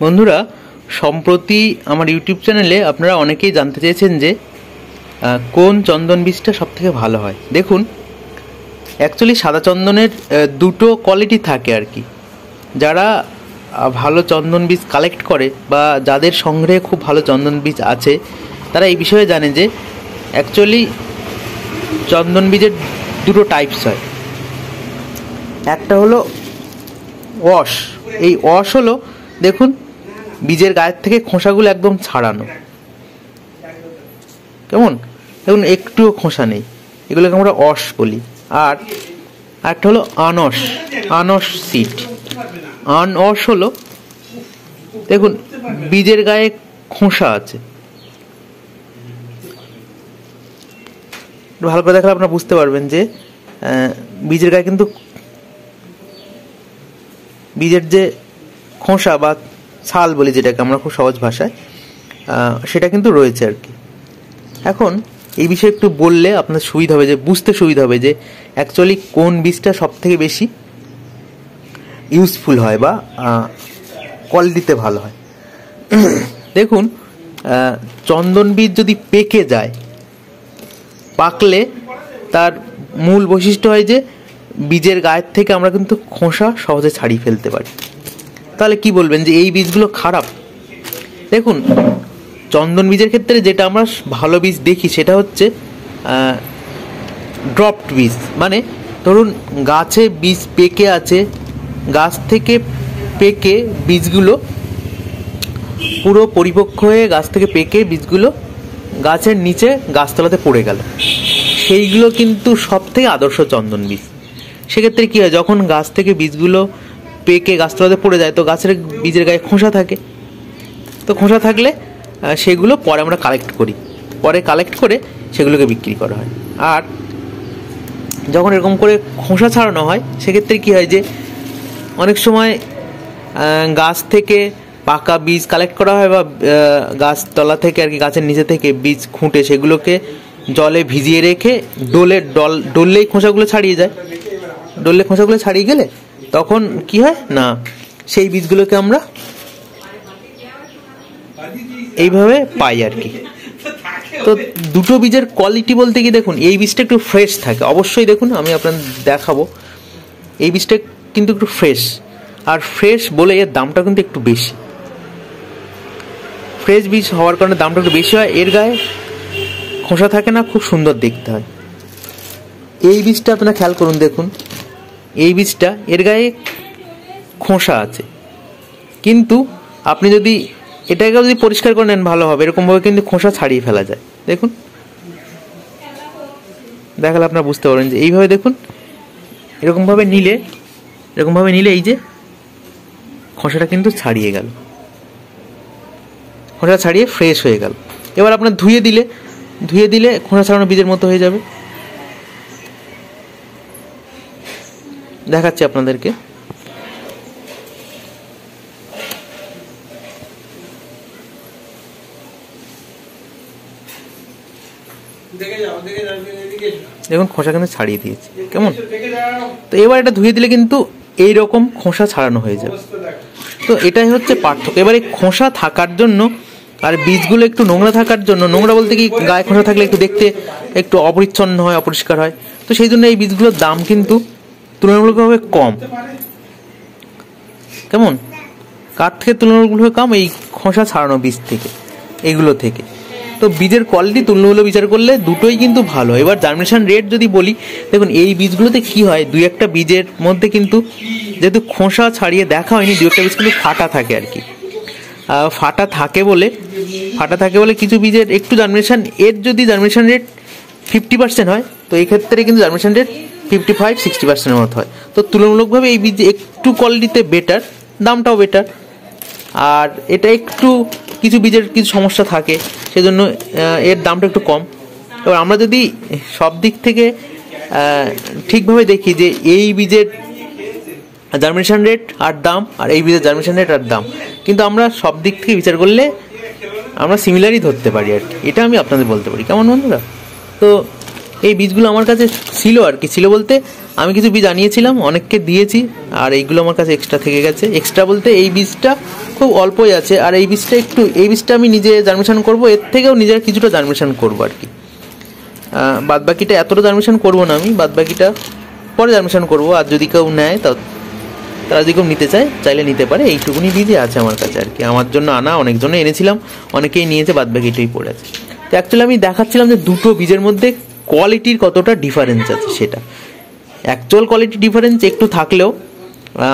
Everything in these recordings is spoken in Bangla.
বন্ধুরা, সম্প্রতি আমার ইউটিউব চ্যানেলে আপনারা অনেকেই জানতে চেয়েছেন যে কোন চন্দন বীজটা সবথেকে ভালো হয়। দেখুন, অ্যাকচুয়ালি সাদা চন্দনের দুটো কোয়ালিটি থাকে আর কি। যারা ভালো চন্দন বীজ কালেক্ট করে বা যাদের সংগ্রহে খুব ভালো চন্দন বীজ আছে, তারা এই বিষয়ে জানে যে অ্যাকচুয়ালি চন্দন বীজের দুটো টাইপস হয়। একটা হলো ওয়াশ। এই ওয়াশ হলো, দেখুন, বীজের গায়ের থেকে খোসাগুলো একদম ছাড়ানো, কেমন দেখুন, একটুও খোসা নেই, এগুলোকে আমরা ওয়াশ বলি। আর একটা হলো আনওয়াশ সিড। আনওয়াশ হলো, দেখুন, বীজের গায়ে খোসা আছে। ভালো করে দেখলে আপনারা বুঝতে পারবেন যে বীজের গায়ে কিন্তু বীজের যে খোসা বা ছাল বলি, যেটাকে আমরা খুব সহজ ভাষায়, সেটা কিন্তু রয়েছে আর কি। এখন এই বিষয়ে একটু বললে আপনার সুবিধা হবে, যে বুঝতে সুবিধা হবে যে অ্যাকচুয়ালি কোন বীজটা সব থেকে বেশি ইউজফুল হয় বা কোয়ালিটিতে ভালো হয়। দেখুন, চন্দন বীজ যদি পেকে যায়, পাকলে তার মূল বৈশিষ্ট্য হয় যে বীজের গায়ের থেকে আমরা কিন্তু খোসা সহজে ছাড়িয়ে ফেলতে পারি। তাহলে কি বলবেন যে এই বীজগুলো খারাপ? দেখুন, চন্দন বীজের ক্ষেত্রে যেটা আমরা ভালো বীজ দেখি সেটা হচ্ছে ড্রপড বীজ। মানে ধরুন, গাছে বীজ পেকে আছে, গাছ থেকে পেকে বীজগুলো পুরো পরিপক্ক হয়ে গাছ থেকে পেকে বীজগুলো গাছের নিচে গাছতলাতে পড়ে গেল, সেইগুলো কিন্তু সব থেকে আদর্শ চন্দন বীজ। সেক্ষেত্রে কী হয়, যখন গাছ থেকে বীজগুলো পেকে গাছতলাতে পড়ে যায়, তো গাছের বীজের গায়ে খোসা থাকে, তো খোসা থাকলে সেগুলো পরে আমরা কালেক্ট করি, পরে কালেক্ট করে সেগুলোকে বিক্রি করা হয়। আর যখন এরকম করে খোসা ছাড়ানো হয়, সেক্ষেত্রে কী হয় যে অনেক সময় গাছ থেকে পাকা বীজ কালেক্ট করা হয় বা গাছতলা থেকে আর কি, গাছের নিচে থেকে বীজ খুঁটে সেগুলোকে জলে ভিজিয়ে রেখে ডললেই খোসাগুলো ছাড়িয়ে যায়। ডললে খোসাগুলো ছাড়িয়ে গেলে তখন কি হয় না, সেই বীজগুলোকে আমরা এইভাবে পাই আর কি। তো দুটো বীজের কোয়ালিটি বলতে কি, দেখুন, এই বীজটা একটু ফ্রেশ থাকে অবশ্যই। দেখুন, আমি আপনাদের দেখাবো, এই বীজটা কিন্তু একটু ফ্রেশ, আর ফ্রেশ বলে এর দামটা কিন্তু একটু বেশি। ফ্রেশ বীজ হওয়ার কারণে দামটা একটু বেশি হয়। এর গায়ে খোসা থাকে না, খুব সুন্দর দেখতে হয়। এই বীজটা আপনারা খেয়াল করুন, দেখুন, এই বীজটা এর গায়ে খোসা আছে, কিন্তু আপনি যদি এটাকে যদি পরিষ্কার করে নেন ভালো হবে। এরকমভাবে কিন্তু খোসা ছাড়িয়ে ফেলা যায়। দেখুন, দেখালে আপনারা বুঝতে পারবেন যে এইভাবে দেখুন, এরকমভাবে নিলে এই যে খোসাটা কিন্তু ছাড়িয়ে গেল, খোসা ছাড়িয়ে ফ্রেশ হয়ে গেল। এবার আপনার ধুয়ে দিলে খোসা ছাড়ানো বীজের মতো হয়ে যাবে। দেখাচ্ছি আপনাদেরকে। দেখুন, খোসা কিন্তু ছাড়িয়ে দিয়েছি, কেমন। তো এবার এটা ধুয়ে দিলে কিন্তু এইরকম খোসা ছাড়ানো হয়ে যাবে। তো এটাই হচ্ছে পার্থক্য। এবার এই খোসা থাকার জন্য আর বীজগুলো একটু নোংরা থাকার জন্য, নোংরা বলতে কি, গায়ে খোসা থাকলে একটু দেখতে একটু অপরিচ্ছন্ন হয়, অপরিষ্কার হয়, তো সেই জন্য এই বীজগুলোর দাম কিন্তু তুলনামূলকভাবে কম। কেমন, কার থেকে তুলনামূলকভাবে কম? এই খোসা ছাড়ানো বীজ থেকে, এগুলো থেকে। তো বীজের কোয়ালিটি তুলনামূলক বিচার করলে দুটোই কিন্তু ভালো। এবার জার্মিনেশন রেট যদি বলি, দেখুন, এই বীজগুলোতে কি হয়, দুই একটা বীজের মধ্যে কিন্তু যেহেতু খোসা ছাড়িয়ে দেখা হয়নি, দুই একটা বীজ কিন্তু ফাটা থাকে আর কি। ফাটা থাকে বলে কিছু বীজের একটু জার্মিনেশন, যদি জার্মিনেশন রেট 50% হয়, তো এই ক্ষেত্রে কিন্তু জার্মিনেশন রেট 55-60% মতো হয়। তো তুলনামূলকভাবে এই বীজ একটু কোয়ালিটিতে বেটার, দামটাও বেটার। আর এটা একটু কিছু বীজের কিছু সমস্যা থাকে, সেজন্য এর দামটা একটু কম। এবার আমরা যদি সব দিক থেকে ঠিকভাবে দেখি যে এই বীজের জার্মিনেশন রেট আর দাম, আর এই বীজের জার্মিনেশন রেট আর দাম, কিন্তু আমরা সব দিক থেকে বিচার করলে আমরা সিমিলারই ধরতে পারি আর কি। এটা আমি আপনাদের বলতে পারি, কেমন বন্ধুরা। তো এই বীজগুলো আমার কাছে ছিল আর কি, ছিল বলতে আমি কিছু বীজ আনিয়েছিলাম, অনেককে দিয়েছি, আর এইগুলো আমার কাছে এক্সট্রা থেকে গেছে। এক্সট্রা বলতে এই বীজটা খুব অল্পই আছে। আর এই বীজটা আমি নিজে জার্মিনেশন করব, এর থেকেও নিজের কিছুটা জার্মিনেশন করবো আর কি। বাদবাকিটা এতটা জার্মিনেশন করবো না, আমি বাদবাকিটা পরে জার্মিনেশন করবো। আর যদি কেউ নেয় তারা যদি কেউ নিতে চাইলে নিতে পারে। এইটুকুনি বীজই আছে আমার কাছে আর কি, আমার জন্য আনা, অনেকজনে এনেছিলাম, অনেকেই নিয়েছে, বাদবাকিটাই পড়ে আছে। তো অ্যাকচুয়ালি আমি দেখাচ্ছিলাম যে দুটো বীজের মধ্যে কোয়ালিটির কতটা ডিফারেন্স আছে সেটা। অ্যাকচুয়াল কোয়ালিটি ডিফারেন্স একটু থাকলেও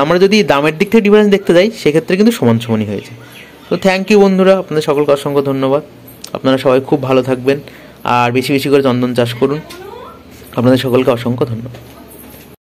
আমরা যদি দামের দিক থেকে ডিফারেন্স দেখতে যাই সেক্ষেত্রে কিন্তু সমানই হয়েছে। তো থ্যাংক ইউ বন্ধুরা, আপনাদের সকলকে অসংখ্য ধন্যবাদ। আপনারা সবাই খুব ভালো থাকবেন আর বেশি বেশি করে চন্দন চাষ করুন। আপনাদের সকলকে অসংখ্য ধন্যবাদ।